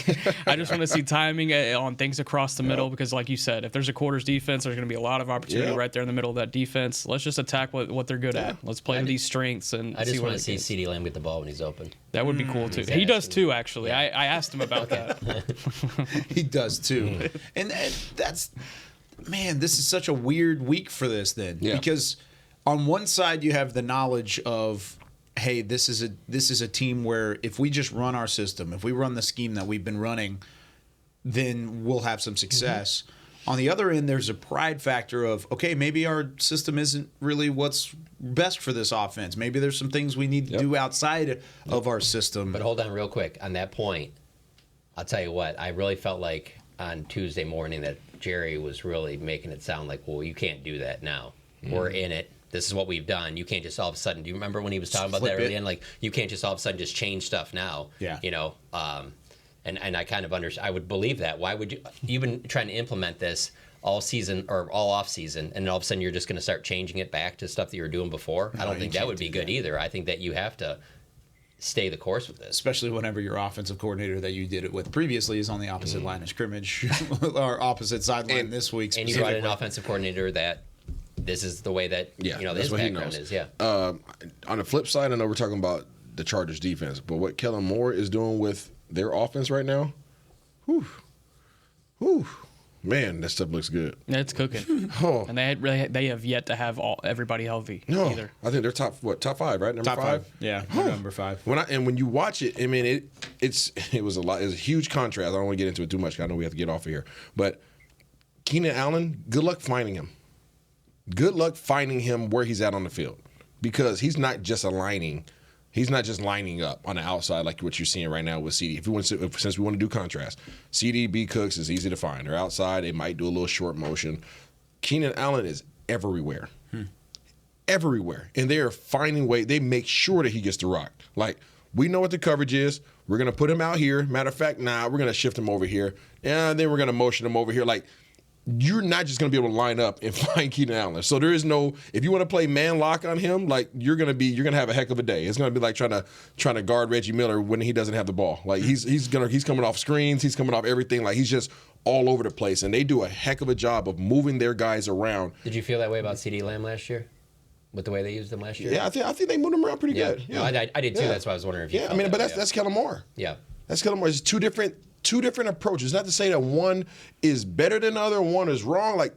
I just want to see timing on things across the middle because, like you said, if there's a quarters defense, there's going to be a lot of opportunity right there in the middle of that defense. Let's just attack what they're good at. Let's play to these strengths and I just want to see CeeDee Lamb get the ball when he's open. That would be cool too. He does too, actually. I asked him about that. He does too, and that's. Man, this is such a weird week for this then. Yeah. Because on one side you have the knowledge of, hey, this is a team where if we just run our system, if we run the scheme that we've been running, then we'll have some success. On the other end, there's a pride factor of, okay, maybe our system isn't really what's best for this offense. Maybe there's some things we need to do outside of our system. But hold on real quick. On that point, I'll tell you what, I really felt like on Tuesday morning that Jerry was really making it sound like, well, you can't do that now. We're in it. This is what we've done. You can't just all of a sudden. Do you remember when he was talking about that early in? Like, you can't just all of a sudden just change stuff now. Yeah. You know, and I kind of I would believe that. Why would you? You've been trying to implement this all season or all off season, and all of a sudden you're just going to start changing it back to stuff that you were doing before? I don't think that would be good either. I think that you have to stay the course with this. Especially whenever your offensive coordinator that you did it with previously is on the opposite line of scrimmage or opposite sideline this week. And you brought an offensive coordinator that this is the way that his background is. Yeah. On the flip side, I know we're talking about the Chargers defense, but what Kellen Moore is doing with their offense right now, man, that stuff looks good. It's cooking. And they have yet to have everybody healthy either. I think they're top 5, right? Number 5? Yeah, number 5. When you watch it, I mean, it was a lot. It was a huge contrast. I don't want to get into it too much. I know we have to get off of here. But Keenan Allen, good luck finding him. Good luck finding him where he's at on the field, because he's not just aligning. He's not just lining up on the outside like what you're seeing right now with CD. Since we want to do contrast, CD, B Cooks is easy to find. They're outside. They might do a little short motion. Keenan Allen is everywhere. Everywhere. And they are finding ways. They make sure that he gets the rock. Like, we know what the coverage is. We're going to put him out here. Matter of fact, we're going to shift him over here. And then we're going to motion him over here. Like, you're not just going to be able to line up and find Keenan Allen. So there is no, if you want to play man lock on him, like, you're going to have a heck of a day. It's going to be like trying to guard Reggie Miller when he doesn't have the ball. Like, he's coming off screens, he's coming off everything. Like, he's just all over the place, and they do a heck of a job of moving their guys around. Did you feel that way about CeeDee Lamb last year? With the way they used him last year? Yeah, I think they moved him around pretty good. Yeah, no, I did too. That's why I was wondering if you felt but that's Kellen Moore. Yeah. That's Kellen Moore. It's two different approaches. Not to say that one is better than the other and one is wrong. Like,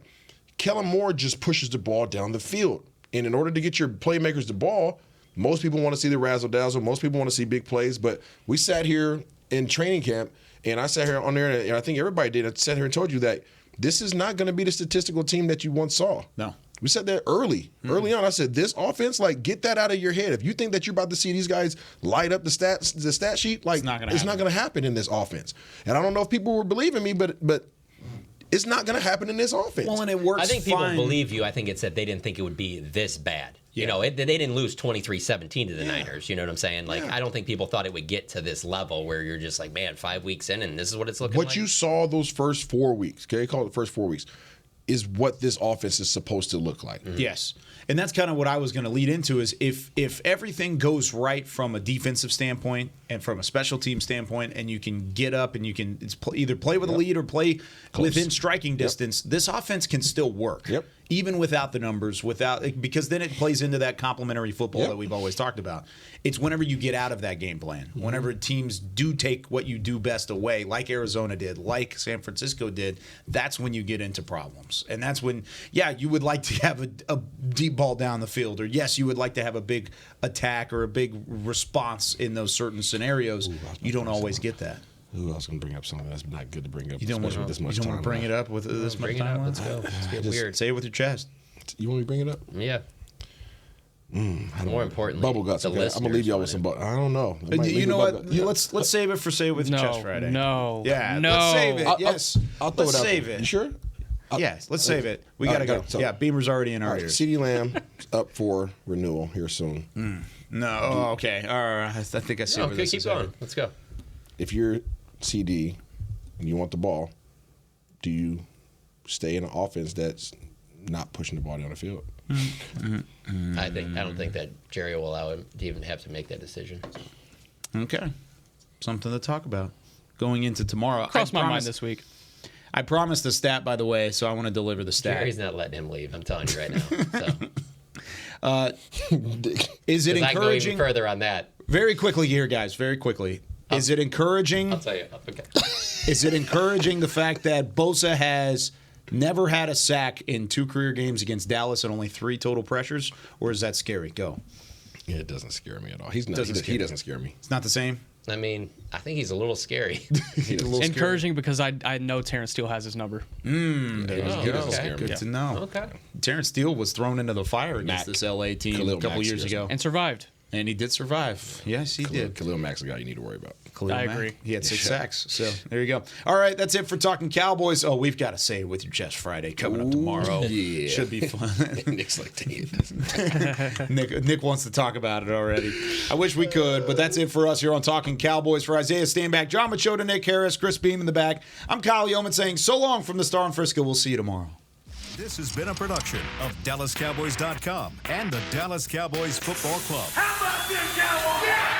Kellen Moore just pushes the ball down the field. And in order to get your playmakers the ball, most people want to see the razzle-dazzle. Most people want to see big plays. But we sat here in training camp, and I sat here on there, and I think everybody did. I sat here and told you that this is not going to be the statistical team that you once saw. No. We said that early on. I said, this offense, like, get that out of your head. If you think that you're about to see these guys light up the stat sheet, like, it's not going to happen in this offense. And I don't know if people were believing me, but it's not going to happen in this offense. Well, and it works. I think people believe you. I think it's that they didn't think it would be this bad. Yeah. You know, they didn't lose 23-17 to the Niners. You know what I'm saying? Like, I don't think people thought it would get to this level where you're just like, man, 5 weeks in and this is what it's looking like. What you saw those first 4 weeks, okay, call it the first 4 weeks, is what this offense is supposed to look like. Yes. And that's kind of what I was going to lead into is if everything goes right from a defensive standpoint and from a special team standpoint, and you can get up and you can either play with a lead or play within striking distance, this offense can still work. Even without the numbers, because then it plays into that complementary football that we've always talked about. It's whenever you get out of that game plan, whenever teams do take what you do best away, like Arizona did, like San Francisco did, that's when you get into problems. And that's when, you would like to have a deep ball down the field, or yes, you would like to have a big attack or a big response in those certain scenarios. You don't always get that. Ooh, I was going to bring up something that's not good to bring up. You don't want to bring it up with this much time? Let's go. Let's get weird. Say it with your chest. You want me to bring it up? Yeah. More importantly, bubble guts. Okay? I'm gonna leave y'all with some. I don't know. You know what? Let's save it for Say It With Your Chest Friday. Yeah. Let's save it. Yes. I'll throw it out. Save there. it. You sure? Yes. Let's save it. We gotta go. So, yeah. Beamer's already in our ears. CeeDee Lamb up for renewal here soon. No. Okay. All right. I think I see. where this keep is going. headed. Let's go. If you're CD and you want the ball, do you stay in an offense that's not pushing the ball down the field? I don't think that Jerry will allow him to even have to make that decision. Okay. Something to talk about going into tomorrow. Crossed my mind this week. I promised the stat, by the way, so I want to deliver the stat. Jerry's not letting him leave. I'm telling you right now. Is it encouraging? I can go even further on that. Very quickly here, guys. Very quickly. Is it encouraging? I'll tell you. Okay. Is it encouraging the fact that Bosa has never had a sack in 2 career games against Dallas and only 3 total pressures? Or is that scary? Go. Yeah, it doesn't scare me at all. He doesn't scare me. It's not the same? I mean, I think he's a little scary. Encouraging because I know Terrence Steele has his number. There you go. Good to know. Okay. Terrence Steele was thrown into the fire against this LA team a couple years ago. And survived. And he did survive. Yes, he did. Khalil Mack's the guy you need to worry about. I agree. He had 6 sacks. So there you go. All right, that's it for Talking Cowboys. Oh, we've got to Say It With Your Chest Friday coming up tomorrow. Yeah. Should be fun. Nick's like, dang it. Nick wants to talk about it already. I wish we could, but that's it for us here on Talking Cowboys. For Isaiah Stanback, John Machota, Nick Harris, Chris Beam in the back. I'm Kyle Yeoman saying so long from the Star in Frisco. We'll see you tomorrow. This has been a production of DallasCowboys.com and the Dallas Cowboys Football Club. How about this, Cowboys? Yeah!